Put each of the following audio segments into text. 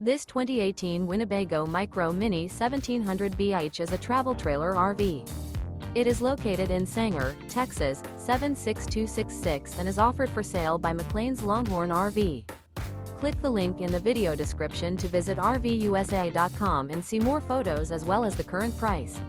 This 2018 Winnebago Micro Minnie 1700 BH is a travel trailer RV. It is located in Sanger, Texas, 76266 and is offered for sale by McClain's Longhorn RV. Click the link in the video description to visit RVUSA.com and see more photos as well as the current price.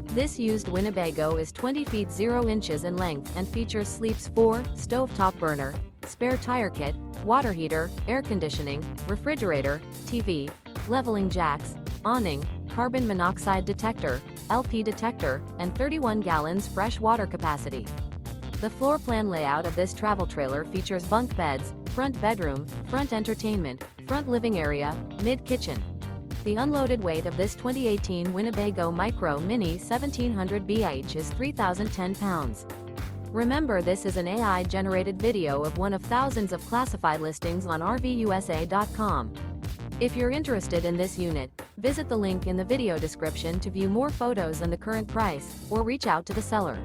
This used Winnebago is 20 feet 0 inches in length and features sleeps 4, stovetop burner, spare tire kit, water heater, air conditioning, refrigerator, TV, leveling jacks, awning, carbon monoxide detector, LP detector, and 31 gallons fresh water capacity. The floor plan layout of this travel trailer features bunk beds, front bedroom, front entertainment, front living area, mid-kitchen. The unloaded weight of this 2018 Winnebago Micro Minnie 1700 BH is 3,010 pounds. Remember, this is an AI-generated video of one of thousands of classified listings on RVUSA.com. If you're interested in this unit, visit the link in the video description to view more photos and the current price, or reach out to the seller.